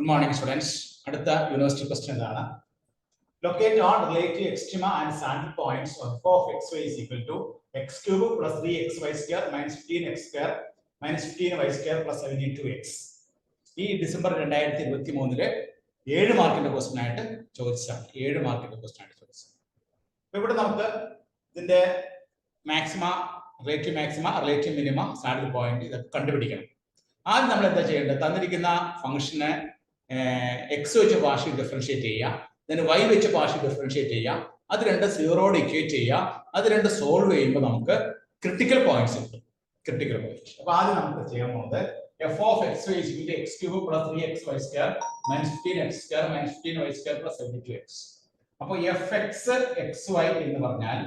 Good morning, students. അടുത്ത university question എന്താണ്? Locate all relative extrema and saddle points of f of xy is equal to x cube plus 3xy square minus 15x square minus 15y square plus 72x. ഈ December 2023 7 മാർക്കിന്റെ question ആയിട്ട് ചോദിച്ചതാണ്. 7 മാർക്കിന്റെ question ആയിട്ട് ചോദിച്ചത്. അപ്പോൾ ഇവിടെ നമുക്ക് ഇതിന്റെ maxima, relative maxima, relative minima, saddle point ഇതൊക്കെ കണ്ടുപിടിക്കണം. ആദ്യം നമ്മൾ എന്താ ചെയ്യേണ്ടത്? തന്നിരിക്കുന്ന ഫംഗ്ഷനെ എക്സ് വെച്ച് പാർഷ്യൽ ഡിഫറൻഷിയേറ്റ് ചെയ്യുക, then y വെച്ച് പാർഷ്യൽ ഡിഫറൻഷിയേറ്റ് ചെയ്യുക, അത് രണ്ട് സീറോയോട് ഇക്വേറ്റ് ചെയ്യുക, അത് രണ്ട് സോൾവ് ചെയ്യുമ്പോൾ നമുക്ക് ക്രിട്ടിക്കൽ പോയിന്റ്സ് കിട്ടും. Critical point. അപ്പൊ ആദ്യം നമുക്ക് ചെയ്യാൻ പോകുന്നത് f of xy is equal to x cube plus 3xy square minus 15x square minus 15y square plus 72x. അപ്പോൾ fx xy എന്ന് പറഞ്ഞാൽ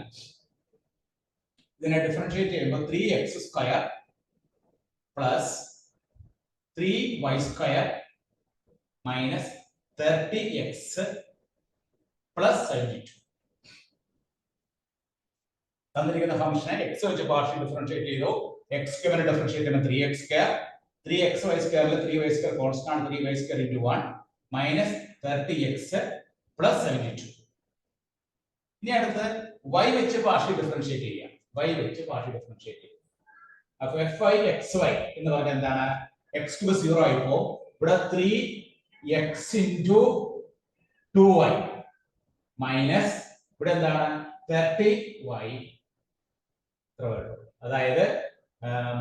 ഇതിനെ ഡിഫറൻഷിയേറ്റ് ചെയ്യുമ്പോൾ 3x square plus 3y square minus 30x plus 72. തന്നിരിക്കുന്ന ഫംഗ്ഷനെ x വെച്ച് partial differentiate ചെയ്തു. x ക്യൂബിനെ differentiate ചെയ്യുമ്പോൾ 3x സ്ക്വയർ, 3xy സ്ക്വയറിൽ 3y സ്ക്വയർ കോൺസ്റ്റന്റ് ആണ്, 3y square into 1 minus 30x plus 72. ഇനി അടുത്ത് y വെച്ച് പാർഷ്യൽ ഡിഫറൻഷിയേറ്റ് ചെയ്യാം. y വെച്ച് പാർഷ്യൽ ഡിഫറൻഷിയേറ്റ് ചെയ്യാം. അപ്പോൾ fy xy എന്ന് പറഞ്ഞാൽ എന്താണ്? x ക്യൂബ് 0 ആയിപ്പോ ഇവിടെ 3x into 2y മൈനസ് ഇവിടെ എന്താണ് 30y, അതായത്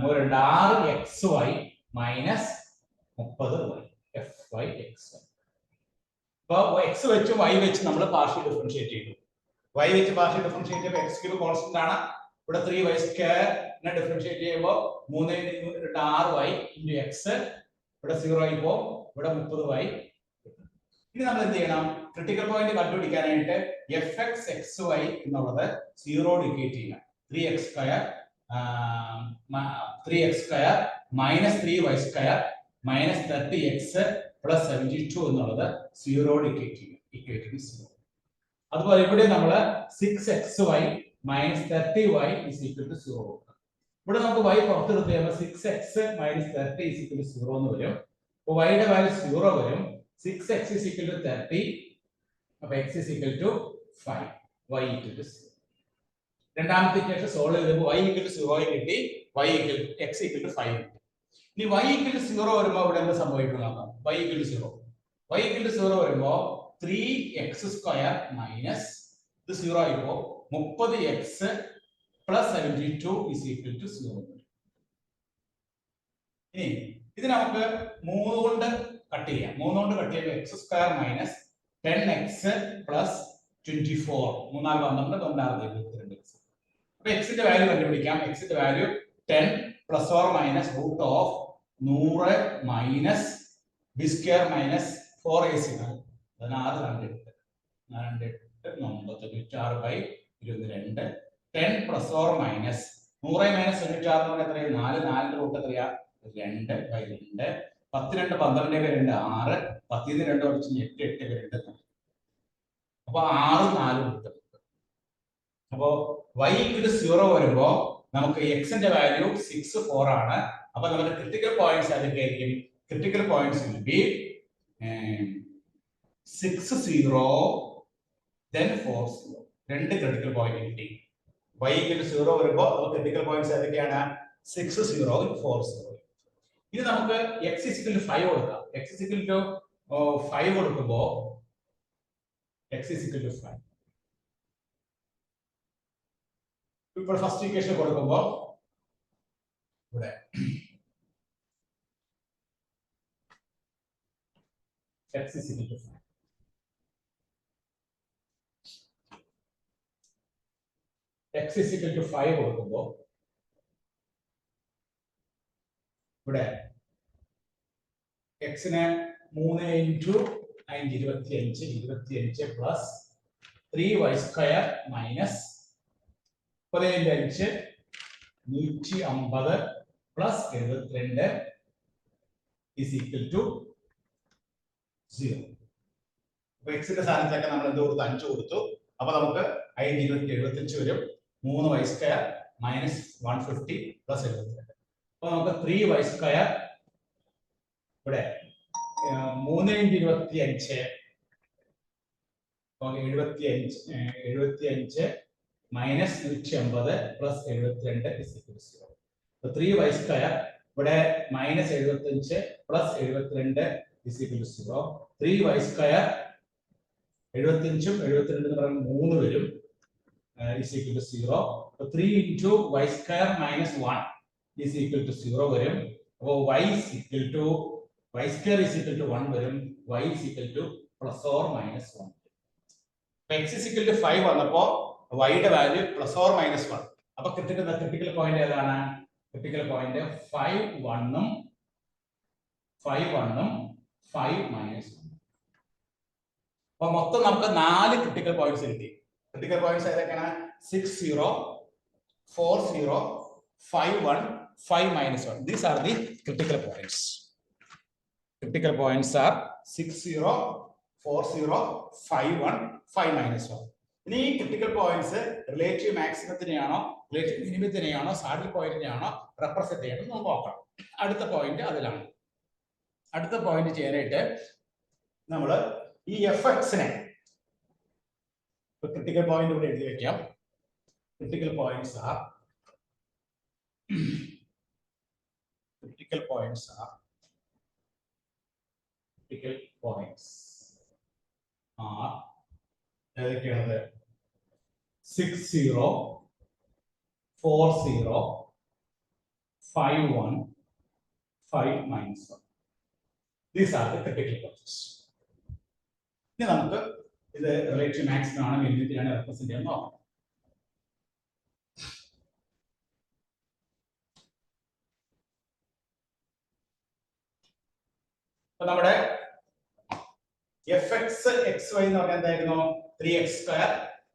6xy minus 30y fy xy. അപ്പോൾ x വെച്ച് y വെച്ച് നമ്മൾ പാർഷ്യൽ ഡിഫറൻഷിയേറ്റ് ചെയ്തു. y വെച്ച് പാർഷ്യൽ ഡിഫറൻഷിയേറ്റ് ചെയ്യുമ്പോൾ x ക്യൂബ് കോൺസ്റ്റന്റ് ആണ്, ഇവിടെ 3y സ്ക്വയറിനെ ഡിഫറൻഷിയേറ്റ് ചെയ്യുമ്പോൾ 3 × 6y into x, ഇവിടെ 0 ആയിപ്പോ ഇവിടെ 30y. ഇനി നമ്മൾ എന്ത് ചെയ്യണം? ക്രിട്ടിക്കൽ പോയിന്റ് കണ്ടുപിടിക്കാനായിട്ട് fx xy എന്നുള്ളത് 0 ഇക്വേറ്റ് ചെയ്യാം. 3x square minus 3y square minus 30x plus 72 എന്നുള്ളത് 0 ഇക്വേറ്റ് ചെയ്യാം. ഇക്വേറ്റിംഗ് 0. അതുപോലെ ഇവിടെ നമ്മൾ 6xy minus 30y is equal to 0. ഇവിടെ നമുക്ക് y പുറത്തെടുത്ത് കഴിയുമ്പോൾ 6x minus 30 is equal to 0 എന്ന് വരും. അപ്പോൾ y യുടെ വാല്യൂ 0 വരും. 6x is equal to 30, അപ്പോൾ x is equal to 5, y equal to 0. രണ്ടാമത്തെ ഇക്വേഷൻ സോൾവ് ചെയ്തപ്പോൾ y equal to 0 കിട്ടി, x equal to 5. ഇനി y equal to 0 വരുമ്പോൾ ഇവിടെ എന്ത് സംഭവിക്കും നോക്കാം. y equal to 0 വരുമ്പോൾ 3x സ്ക്വയർ മൈനസ് ഇത് 0 ആയിപ്പോ 30x plus 72 is equal to 0. ഇനി ഇത് നമുക്ക് 3 കൊണ്ട് കട്ട് ചെയ്യാം. 3 കൊണ്ട് കട്ട് ചെയ്യുമ്പോൾ x square minus 10x plus 24, 3 × 12 22x. അപ്പോൾ x ന്റെ വാല്യൂ കണ്ടുപിടിക്കാം. x ന്റെ value 10 plus or minus root of 100 minus b square minus 4ac ആണ്. 16 96/22 10 പ്ലസ് ഓർ മൈനസ് 100 മൈനസ് 96 എന്ന് പറഞ്ഞാൽ എത്രയാണ്? 4 4 റൂട്ട് എത്രയാ? 2/2. 10 2 12 2 6, 10 2 കുറച്ച് 8 8 2. അപ്പോൾ 6 4 റൂട്ട്. അപ്പോൾ y equal to 0 വരുമ്പോ നമുക്ക് x ന്റെ വാല്യൂ 6 4 ആണ്. അപ്പോൾ നമ്മുടെ ക്രിട്ടിക്കൽ പോയിന്റ്സ് ഏതൊക്കെയായിരിക്കും? Critical points will be 6 0 then 4 0. രണ്ട് ക്രിട്ടിക്കൽ പോയിന്റ് കിട്ടി. y equal to 0 വരുമ്പോ നമുക്ക് ക്രിട്ടിക്കൽ പോയിന്റ്സ് ഏതൊക്കെയാണ്? 6 0 4 0. ഇനി നമുക്ക് x is equal to 5 കൊടുക്കാം. x is equal to 5 കൊടുക്കുമ്പോൾ x is equal to 5. ഇപ്പോൾ ഫസ്റ്റ് ഇക്വേഷൻ കൊടുക്കുമ്പോൾ ഇവിടെ x is equal to 5. x is equal to 5 കൊടുക്കുമ്പോൾ ഇവിടെ x നെ 3 × 25 plus 3y square minus 15 150 plus 72 is equal to 0. അപ്പോൾ x ന്റെ സ്ഥാനത്തൊക്കെ നമ്മൾ എന്ത് കൊടുത്തു? 5 കൊടുത്തു. അപ്പോൾ നമുക്ക് 5 20 75 വരും. 3y square minus 150 plus 72. അപ്പോൾ നമുക്ക് 3y സ്ക്വയർ ഇവിടെ 3 × 25 75 minus 150 plus 72 is equal to 0. So 3y² ഇവിടെ minus 75 plus 72 is equal to 0. 3y² 75 ഉം 72 എന്ന് പറയുമ്പോൾ 3 വരും is equal to 0. So 3 into y² minus 1 is equal to 0 വരും. അപ്പോൾ y is equal to y² is equal to 1 വരും. y is equal to plus or minus 1. x is equal to 5 വന്നപ്പോൾ y യുടെ value plus or minus 1. അപ്പൊ critical point ഏതാണ്? Critical point 5 1 ഉം 5 minus 1. അപ്പൊ മൊത്തം നമുക്ക് 4 ക്രിട്ടിക്കൽ പോയിന്റ്സ് കിട്ടി. ക്രിട്ടിക്കൽ പോയിന്റ്സ് ഏതൊക്കെയാണ്? 6 0 4 0 5 1 5 minus 1. These are the critical points. Critical points are 6 0 4 0 5 1 5 minus 1. ഇനി ഈ ക്രിട്ടിക്കൽ പോയിന്റ്സ് റിലേറ്റീവ് മാക്സിമത്തിനെയാണോ റിലേറ്റീവ് മിനിമത്തിനെയാണോ സാഡിൽ പോയിന്റിനെയാണോ റെപ്രസെന്റ് ചെയ്യണം നമുക്ക് നോക്കാം. അടുത്ത പോയിന്റ് അതിലാണ്. അടുത്ത പോയിന്റ് ചെയ്യാനായിട്ട് നമ്മൾ ഈ എഫ്എക്സിനെ ക്രിട്ടിക്കൽ പോയിന്റ് ഇവിടെ എഴുതി വെക്കാം. Critical points R critical points are 6 0 4 0 5 1 5 minus 1. These are the critical points. ഇനി നമുക്ക് ഇത് റിലേറ്റീവ് മാക്സിമം ആണ് മിനിമത്തിനാണ് റെപ്രസെന്റ് ചെയ്യാൻ നോക്കാം. നമ്മുടെ fx xy എന്ന് പറഞ്ഞാൽ എന്തായിരുന്നു? 3x²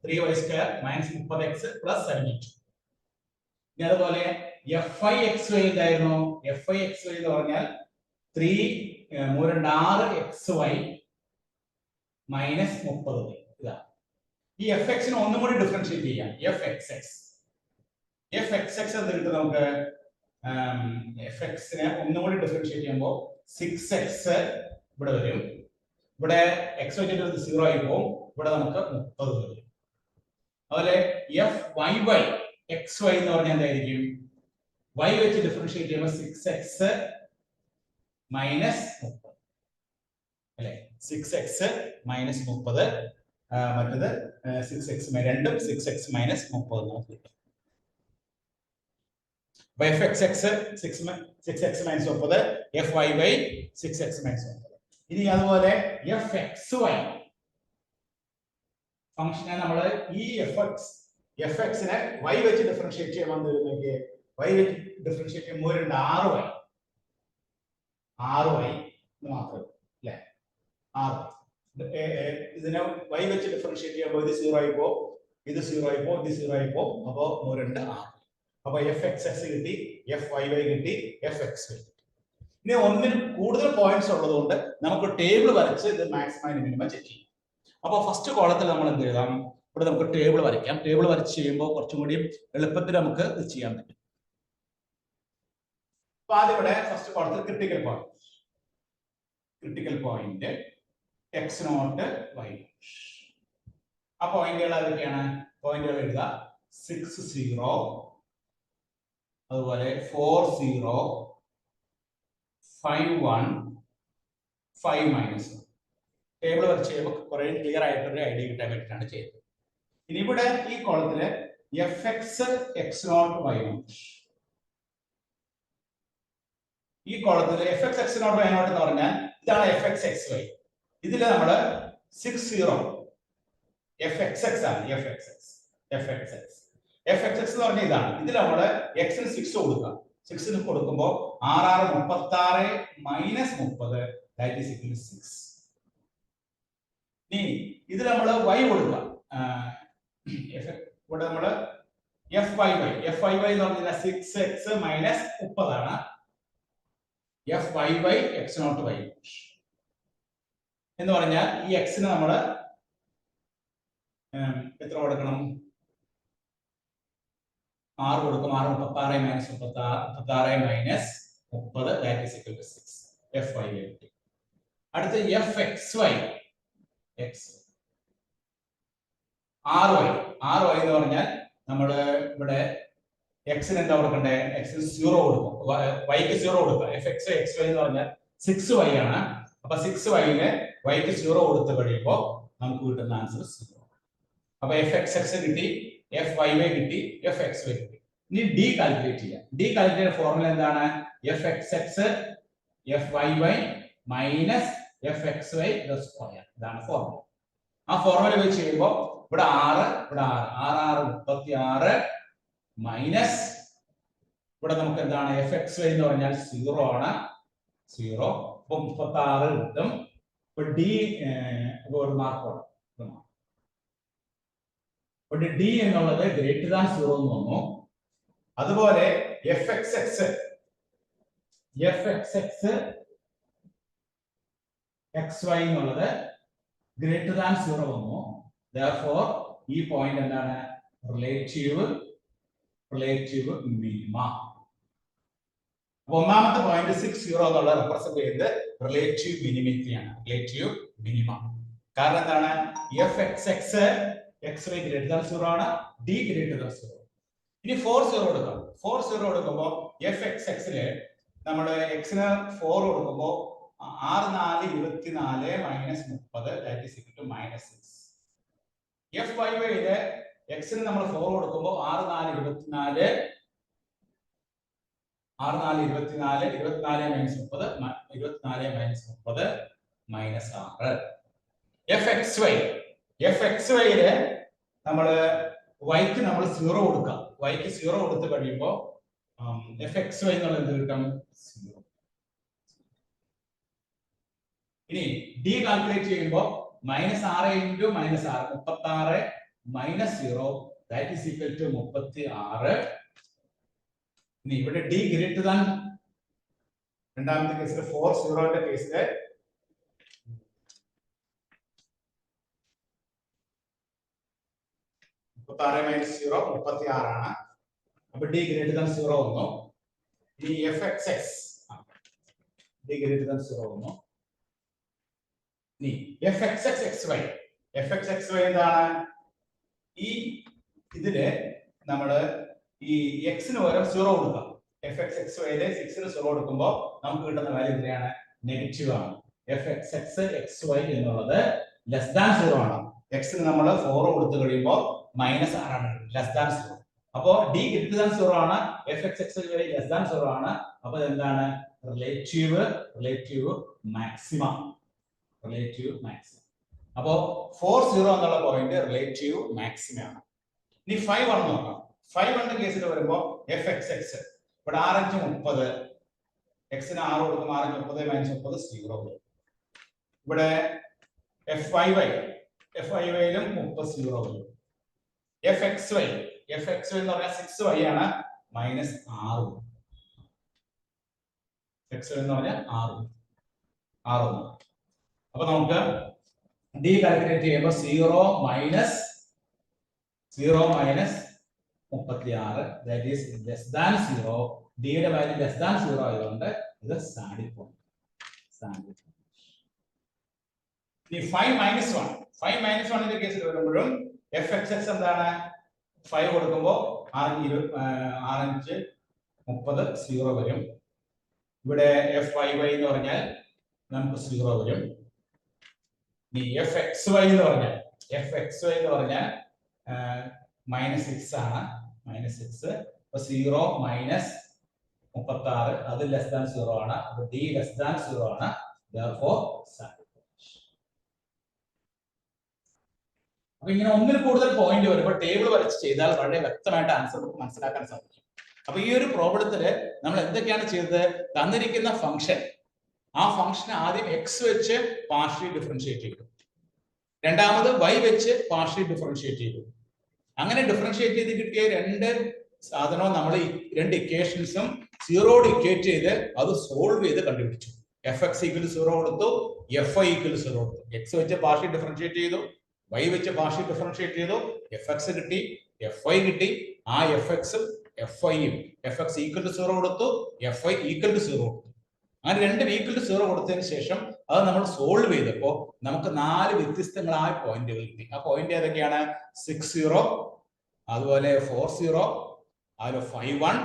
3y² minus 30x plus 72. ഇനി അതുപോലെ fy xy എന്തായിരുന്നു? fy xy എന്ന് പറഞ്ഞാൽ 3 6xy minus 30. ഇതാ ഈ fx നെ ഒന്നും കൂടി ഡിഫറൻഷിയേറ്റ് ചെയ്യാം. fxx എന്ത് കിട്ടും നമുക്ക്? fx നെ ഒന്നും കൂടി ഡിഫറൻഷിയേറ്റ് ചെയ്യുമ്പോൾ 6x ഇവിടെ വരും. ഇവിടെ x വെച്ചിട്ട് 0 ആയി പോകും. ഇവിടെ നമുക്ക് 30 വരും. അതുപോലെ fyy xy എന്ന് പറഞ്ഞാൽ എന്തായിരിക്കും? y വെച്ച് ഡിഫറൻഷിയേറ്റ് ചെയ്യുമ്പോൾ 6x minus 30 അല്ലേ? 6x minus 30 മറ്റേത് 6x രണ്ടും 6x minus 30 നമുക്ക് കിട്ടും. fxx 6x minus 30 fyy 6x minus 30. ഇനി അതുപോലെ fxy ഫംഗ്ഷനെ നമ്മൾ ഈ fx നെ y വെച്ച് ഡിഫറൻഷിയേറ്റ് ചെയ്യുമ്പോൾ എന്തെങ്കിലും y വെച്ച് ഡിഫറൻഷിയേറ്റ് ചെയ്യുമ്പോൾ 6y എന്ന് മാത്രം അല്ലേ? 6 ഇതിനെ y വെച്ച് ഡിഫറൻഷിയേറ്റ് ചെയ്യുമ്പോൾ ഇത് 0 ആയി പോകും, ഇത് 0 ആയി പോകും, ഇത് 0 ആയി പോകും. അപ്പോൾ 2 6. അപ്പൊ fxx കിട്ടി, fyy കിട്ടി, fxy കിട്ടി. ഇനി ഒന്നിൽ കൂടുതൽ പോയിന്റ്സ് ഉള്ളതുകൊണ്ട് നമുക്ക് ടേബിൾ വരച്ച് ഇത് മാക്സിമം മിനിമം ചെക്ക് ചെയ്യാം. അപ്പൊ ഫസ്റ്റ് കോളത്തിൽ നമ്മൾ എന്ത് എഴുതാം? ഇവിടെ നമുക്ക് ടേബിൾ വരയ്ക്കാം. ടേബിൾ വരച്ച് ചെയ്യുമ്പോൾ കുറച്ചും കൂടി എളുപ്പത്തിൽ നമുക്ക് ഇത് ചെയ്യാൻ പറ്റും. അപ്പൊ ആദ്യം ഇവിടെ ഫസ്റ്റ് കോളത്തിൽ ക്രിട്ടിക്കൽ പോയിന്റ് x0 y. ആ പോയിന്റുകൾ ഏതൊക്കെയാണ്? പോയിന്റുകൾ എഴുതുക. 6 0 അതുപോലെ 4 0 5 1 5 minus 1. ടേബിൾ വരച്ച് ചെയ്യുമ്പോൾ കുറെ ക്ലിയർ ആയിട്ടൊരു ഐഡിയ കിട്ടാൻ വേണ്ടിയിട്ടാണ് ചെയ്തത്. ഇനി ഇവിടെ ഈ കോളത്തില് fx x0 y0. ഈ കോളത്തില് fx x0 y0 എന്ന് പറഞ്ഞാൽ ഇതാണ് fx xy. ഇതില് നമ്മള് 6 0 fxx ആണ്. fxx എന്ന് പറഞ്ഞാൽ ഇതാണ്. ഇതിൽ നമ്മള് x ന് 6 കൊടുക്കാം. 6 ന് കൊടുക്കുമ്പോൾ 6 36 minus 30 that is equal to 6. ഇനി ഇതിൽ നമ്മൾ y കൊടുക്കാം. ഇവിടെ നമ്മള് fyy എന്ന് പറഞ്ഞാൽ 6x minus 30 ആണ്. fyy x0 y എന്ന് പറഞ്ഞാൽ ഈ x ന് നമ്മള് എത്ര കൊടുക്കണം? 6 കൊടുക്കും. 6 36 minus 36 minus 30 that is equal to 6 fyy. അടുത്ത f x y x r y എന്ന് പറഞ്ഞാൽ നമ്മൾ ഇവിടെ എക്സിന് എന്താ കൊടുക്കണ്ടേ? എക്സിന് 0 കൊടുക്കും, വൈക്ക് 0 കൊടുക്കുക. എഫ് എക്സ് എക്സ് വൈ എന്ന് പറഞ്ഞാൽ 6y ആണ്. അപ്പൊ 6yന് വൈക്ക് 0 കൊടുത്തു കഴിയുമ്പോൾ നമുക്ക് കിട്ടുന്ന ആൻസർ 0. അപ്പൊ എഫ് എക്സ് എക്സ് കിട്ടി, എഫ് വൈ വൈ കിട്ടി, എഫ് എക്സ് വൈ കിട്ടി. ഇനി ഡി കാൽക്കുലേറ്റ് ചെയ്യാം. ഡി കാൽക്കുലേറ്റ് ഫോർമുല എന്താണ്? F x x f y y minus f x y square. ഇതാണ് ഫോർമുല. ആ ഫോർമുല വെച്ച് ചെയ്യുമ്പോൾ ഇവിടെ 6 ഇവിടെ 6 36 മൈനസ് ഇവിടെ നമുക്ക് എന്താണ്? എഫ് എക്സ് വൈ എന്ന് പറഞ്ഞാൽ 0 ആണ്, 0. അപ്പൊ 36 കിട്ടും. ഇപ്പൊ ഡി ഒരു മാർക്ക് ഡി എന്നുള്ളത് ഗ്രേറ്റർ ദാൻ 0 എന്ന് വന്നു. അതുപോലെ f x x x y എന്നുള്ളത് ഗ്രേറ്റർ ദാൻ 0 വന്നു. therefore ഈ പോയിന്റ് എന്താണ്? Relative minima. അപ്പൊ ഒന്നാമത്തെ പോയിന്റ് 60 എന്നുള്ള റെപ്രസെന്റ് ചെയ്ത് റിലേറ്റീവ് മിനിമത്തിയാണ്, റിലേറ്റീവ് മിനിമ. കാരണം എന്താണ്? F x x x y greater than 0 ആണ്, ഡി ഗ്രേറ്റർ ദാൻ 0. ഇനി 40 കൊടുക്കാം. 40 കൊടുക്കുമ്പോൾ എഫ് എക്സ് എക്സില് നമ്മൾ എക്സിന് 4 കൊടുക്കുമ്പോൾ 6 4 24 minus 30 that is equal to -6. F Y വൈയില് എക്സിന് നമ്മൾ 4 കൊടുക്കുമ്പോൾ 6 4 24 6 4 24 24 minus 30 24 minus 30 minus 6. F X വൈയില് നമ്മൾ വൈക്ക് നമ്മൾ 0 കൊടുക്കാം. വൈക്ക് 0 കൊടുത്തു കഴിയുമ്പോൾ എഫ് എക്സ് വൈ എന്നുള്ളത് എന്ത് കിട്ടും? 0. ഇനി ഡി കാൽക്കുലേറ്റ് ചെയ്യുമ്പോൾ -6 into -6 36 minus 0 that is equal to 36. ഇനി ഇവിടെ ഡി ഗ്രേറ്റർ ദാൻ രണ്ടാമത്തെ കേസിൽ 40ന്റെ കേസില് 36 മൈനസ് 0 36 ആണ്. അപ്പൊ ഡി ഗ്രേറ്റർ ദാൻ 0 വന്നു. ഇനി f x x d greater than 0 വന്നു. ഇനി f x x x y എന്താണ്? ഈ ഇതില് നമ്മള് ഈ എക്സിന് പകരം 0 കൊടുക്കാം. എഫ് എക്സ് എക്സ് വൈയില് 6ന് 0 കൊടുക്കുമ്പോൾ നമുക്ക് കിട്ടുന്ന വാല്യൂ എത്രയാണ്? നെഗറ്റീവ് ആണ്. F x x x y എന്നുള്ളത് ലെസ് ദാൻ 0 ആണ്. എക്സിന് നമ്മൾ 4 കൊടുത്തു കഴിയുമ്പോൾ -6 ആണ്, ലെസ് ദാൻ 0. അപ്പോ ഡി ഗ്രേറ്റർ ദാൻ 0 ആണ്, f x x y less than 0 ആണ്. അപ്പൊ എന്താണ്? Relative maximum. അപ്പോ 40 എന്നുള്ള പോയിന്റ് റിലേറ്റീവ് മാക്സിമം ആണ്. ഇനി 5 ആണ് നോക്കാം. 5 കേസിൽ വരുമ്പോൾ എഫ് എക്സ് എക്സ് ഇവിടെ 6 5 30 എക്സിന് 6 കൊടുക്കുമ്പോൾ 6 30 മൈനസ് 30 0 വരും. ഇവിടെ എഫ് വൈ വൈയിലും 30 0 വരും. എഫ് എക്സ് വൈ എന്ന് പറഞ്ഞാൽ 6y ആണ്, -6. എക്സ് വൈ എന്ന് പറഞ്ഞാൽ 6. അപ്പൊ നമുക്ക് ഡി കാൽക്കുലേറ്റ് ചെയ്യുമ്പോൾ 0 minus 36 that is less than 0. ഡിയുടെ വാല്യൂ ലെസ് ദാൻ 0 ആയതുകൊണ്ട് ഇത് സാഡിൽ പോയിന്റ്. ഇനി 5 - 1 കേസിൽ വരുമ്പോഴും എഫ് എക്സ് എക്സ് എന്താണ്? 5 കൊടുക്കുമ്പോൾ 6 5 30 0 വരും. ഇവിടെ എഫ് വൈ വൈ എന്ന് പറഞ്ഞാൽ നമുക്ക് 0 വരും. ഇനി എഫ് എക്സ് വൈ എന്ന് പറഞ്ഞാൽ -6 ആണ്, -6. അപ്പൊ 0 മൈനസ് 36 അത് ലെസ് ദാൻ 0 ആണ്. അപ്പൊ ഡി ലെസ് ദാൻ 0 ആണ്. therefore അപ്പൊ ഇങ്ങനെ ഒന്നിൽ കൂടുതൽ പോയിന്റ് വരുമ്പോൾ ടേബിൾ വരച്ച് ചെയ്താൽ വളരെ വ്യക്തമായിട്ട് ആൻസർ നമുക്ക് മനസ്സിലാക്കാൻ സാധിക്കും. അപ്പൊ ഈ ഒരു പ്രോബ്ലത്തില് നമ്മൾ എന്തൊക്കെയാണ് ചെയ്തത്? തന്നിരിക്കുന്ന ഫംഗ്ഷൻ, ആ ഫംഗ്ഷൻ ആദ്യം എക്സ് വെച്ച് പാർഷ്യലി ഡിഫറൻഷിയേറ്റ് ചെയ്തു, രണ്ടാമത് വൈ വെച്ച് പാർഷ്യലി ഡിഫറൻഷിയേറ്റ് ചെയ്തു. അങ്ങനെ ഡിഫറൻഷിയേറ്റ് ചെയ്ത് കിട്ടിയ രണ്ട് സാധനവും നമ്മൾ രണ്ട് ഇക്വേഷൻസും 0 ഇക്വേറ്റ് ചെയ്ത് അത് സോൾവ് ചെയ്ത് കണ്ടുപിടിച്ചു. എഫ് എക്സ് ഈക്വൽ 0 കൊടുത്തു, എഫ് ഐ ഈക്വൽ 0 കൊടുത്തു. എക്സ് വെച്ച് പാർഷ്യലി ഡിഫറൻഷിയേറ്റ് ചെയ്തു, വൈ വെച്ച് പാർഷ്യലി ഡിഫറൻഷിയേറ്റ് ചെയ്തു, എഫ് എക്സ് കിട്ടി, എഫ് ഐ കിട്ടി. ആ എഫ് എക്സും എഫ് ഐയും എഫ് എക്സ് ഈക്വൽ ടു 0 കൊടുത്തു, എഫ് ഐ ഈക്വൽ ടു 0 കൊടുത്തു. അങ്ങനെ രണ്ടും ഈക്വൽ ടു 0 കൊടുത്തതിന് ശേഷം അത് നമ്മൾ സോൾവ് ചെയ്തപ്പോൾ നമുക്ക് 4 വ്യത്യസ്തങ്ങളായ പോയിന്റുകൾ കിട്ടി. ആ പോയിന്റ് ഏതൊക്കെയാണ്? 60, അതുപോലെ 40, അതുപോലെ 51,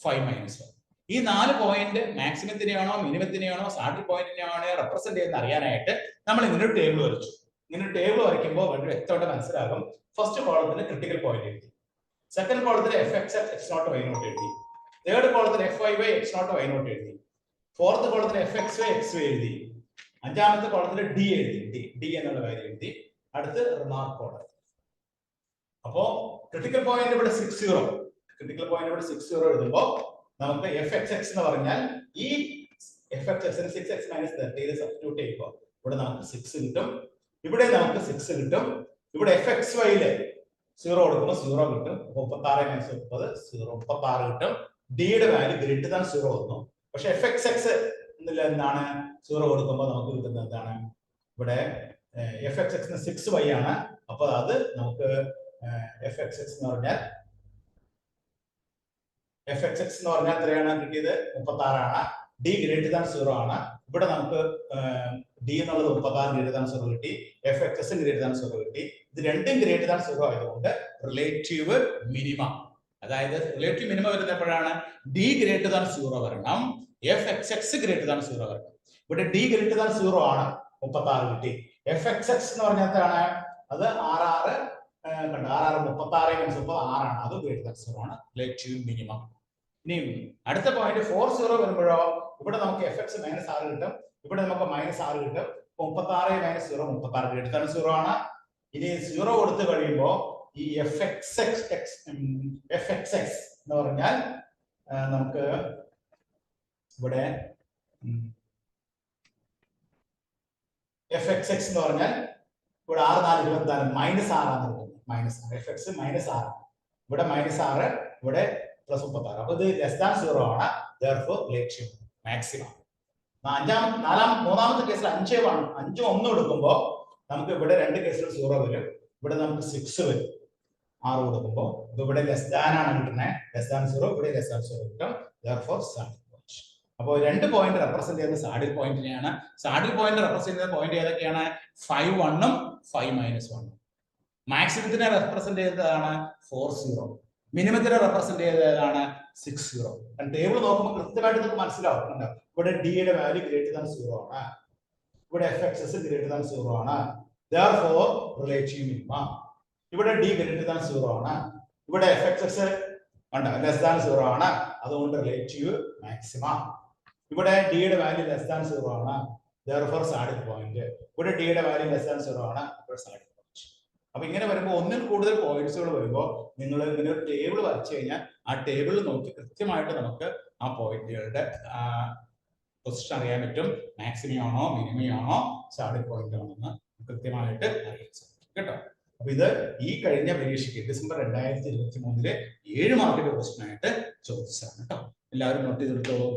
5-1. ഈ 4 പോയിന്റ് മാക്സിമത്തിനെയാണോ മിനിമത്തിനെയാണോ സാഡിൽ പോയിന്റിനെയാണോ റെപ്രസെന്റ് ചെയ്യുന്ന അറിയാനായിട്ട് നമ്മൾ ഇങ്ങനെ ഒരു ടേബിൾ വരച്ചു. ഇങ്ങനെ ടേബിൾ വരയ്ക്കുമ്പോൾ വളരെ വ്യക്തമായിട്ട് മനസ്സിലാകും. ഫസ്റ്റ് കോളത്തിൽ ക്രിട്ടിക്കൽ പോയിന്റ് എഴുതി, സെക്കൻഡ് കോളത്തിൽ FX at X0 Y0 എഴുതി, തേർഡ് കോളത്തിൽ FY by X0 Y0 എഴുതി, ഫോർത്ത് കോളത്തിൽ FXY XY എഴുതി, അഞ്ചാമത്തെ കോളത്തിൽ D എഴുതി, D എന്നുള്ള കാര്യം എഴുതി, അടുത്ത് റിമാർക്ക് കോളം. അപ്പോ ക്രിട്ടിക്കൽ പോയിന്റ് ഇവിടെ 60, ക്രിട്ടിക്കൽ പോയിന്റ് ഇവിടെ 60 എഴുതുമ്പോൾ നമുക്ക് FXX എന്ന് പറഞ്ഞാൽ ഈ FXX ന് 6x - 30 സബ്സ്റ്റിറ്റ്യൂട്ട് ചെയ്യുമ്പോൾ ഇവിടെ നമുക്ക് 6 കിട്ടും, ഇവിടെ നമുക്ക് 6 കിട്ടും, ഇവിടെ FXY ല് 0 കൊടുക്കുമ്പോൾ 0 കിട്ടും. 36 - 30 0, 36 കിട്ടും. ഡിയുടെ വാല്യൂ ഗ്രേറ്റർ ദാൻ 0 വന്നു. പക്ഷെ FXX എന്താണ് 0 കൊടുക്കുമ്പോൾ നമുക്ക് കിട്ടുന്നത് എന്താണ്? ഇവിടെ FXX ന് 6y ആണ്. അപ്പൊ അത് നമുക്ക് FXX എന്ന് പറഞ്ഞാൽ എത്രയാണ് കിട്ടിയത്? 36 ആണ്. ഡി ഗ്രേറ്റർ ദാൻ 0 ആണ്. ഇവിടെ നമുക്ക് ഡി എന്നുള്ളത് 36 ഗ്രേറ്റർ ദാൻ 0 കിട്ടി, FXX ഗ്രേറ്റർ ദാൻ 0 കിട്ടി. ഇത് രണ്ടും ഗ്രേറ്റർ ദാൻ 0 ആയതുകൊണ്ട് റിലേറ്റീവ് മിനിമം, അതായത് റിലേറ്റീവ് മിനിമം വരുന്നപ്പോഴാണ് ഡി ഗ്രേറ്റർ ദാൻ 0 വരണം, FXX ഗ്രേറ്റർ ദാൻ 0 വരണം. ഇവിടെ ഡി ഗ്രേറ്റർ ദാൻ 0 ആണ്, 36 കിട്ടി. FXX എന്ന് പറഞ്ഞാൽ അത് 66 കണ്ടോ, 36 36 - 30 6 ആണ്, അത് ഗ്രേറ്റർ ദാൻ 0 ആണ്, റിലേറ്റീവ് മിനിമം. ഇനി അടുത്ത പോയിന്റ് 40 വരുമ്പോഴോ ഇവിടെ നമുക്ക് FX -6 കിട്ടും, ഇവിടെ നമുക്ക് -6 കിട്ടും. 36 - 0 36 ഗ്രേറ്റർ ദാൻ 0 ആണ്. ഇനി 0 കൊടുത്തു കഴിയുമ്പോൾ ഈ FXX എന്ന് പറഞ്ഞാൽ നമുക്ക് ഇവിടെ FXX എന്ന് പറഞ്ഞാൽ ഇവിടെ 6 4 24 -6 ആണ് കിട്ടുന്നത്. FX -6, ഇവിടെ -6, ഇവിടെ +36. അപ്പൊ ഇത് ലെസ് ദാൻ 0 ആണ്, therefore റിലേറ്റീവ് മാക്സിമം. മൂന്നാമത്തെ കേസിൽ 5 1 കൊടുക്കുമ്പോൾ നമുക്ക് ഇവിടെ രണ്ട് കേസിൽ 0 വരും, ഇവിടെ നമുക്ക് 6 വരും 6 കൊടുക്കുമ്പോൾ. ഇവിടെ ലെസ് ദാൻ ആണ് കിട്ടുന്നത്, ലെസ് ദാൻ 0, ഇവിടെ ലെസ് ദാൻ 0 കിട്ടും, therefore സാഡിൽ പോയിന്റ്. അപ്പോൾ രണ്ട് പോയിന്റ് റെപ്രസെന്റ് ചെയ്യുന്ന സാഡിൽ പോയിന്റിനെയാണ്. സാഡിൽ പോയിന്റ് റെപ്രസെന്റ് ചെയ്യുന്ന പോയിന്റ് ഏതൊക്കെയാണ്? 5-1 ഉം 5-1 ഉം. മാക്സിമത്തിനെ റെപ്രസെന്റ് ചെയ്തതാണ് 40, മിനിമത്തിനെ റെപ്രസെന്റ് ചെയ്തതാണ് 60. ടേബിൾ നോക്കുമ്പോൾ കൃത്യമായിട്ട് നിങ്ങൾക്ക് മനസ്സിലാവും. ഇവിടെ ഡിയുടെ വാല്യൂ ഗ്രേറ്റർ ദാൻ 0 ആണ്, ഇവിടെ FXX ഗ്രേറ്റർ ദാൻ 0 ആണ്, therefore റിലേറ്റീവ് മിനിമം. ഇവിടെ ഡി ഗ്രേറ്റർ ദാൻ 0 ആണ്, ഇവിടെ FXX ലെസ് ദാൻ 0 ആണ്, അതുകൊണ്ട് റിലേറ്റീവ് മാക്സിമം. ഇവിടെ ഡിയുടെ വാല്യൂ ലെസ് ദാൻ 0 ആണ്, therefore സാഡിൽ പോയിന്റ്. ഇവിടെ ഡിയുടെ വാല്യൂ ലെസ് ദാൻ 0 ആണ്, ഇപ്പോൾ സാഡിൽ പോയിന്റ്. അപ്പൊ ഇങ്ങനെ വരുമ്പോൾ ഒന്നിൽ കൂടുതൽ പോയിന്റ്സുകൾ വരുമ്പോൾ നിങ്ങൾ ഇങ്ങനെ ഒരു ടേബിൾ വരച്ചു കഴിഞ്ഞാൽ ആ ടേബിളിൽ നോക്കി കൃത്യമായിട്ട് നമുക്ക് ആ പോയിന്റുകളുടെ പൊസിഷൻ അറിയാൻ പറ്റും. മാക്സിമം ആണോ മിനിമം ആണോ സാഡിൽ പോയിന്റ് ആണോ എന്ന് കൃത്യമായിട്ട് അറിയാൻ സാധിക്കും കേട്ടോ. അപ്പൊ ഇത് ഈ കഴിഞ്ഞ പരീക്ഷയ്ക്ക് ഡിസംബർ 2023 7 മാർക്കിന്റെ ക്വസ്റ്റ്യൻ ആയിട്ട് ചോദിച്ചതാണ് കേട്ടോ. എല്ലാവരും നോട്ട് ചെയ്തെടുത്തോളൂ.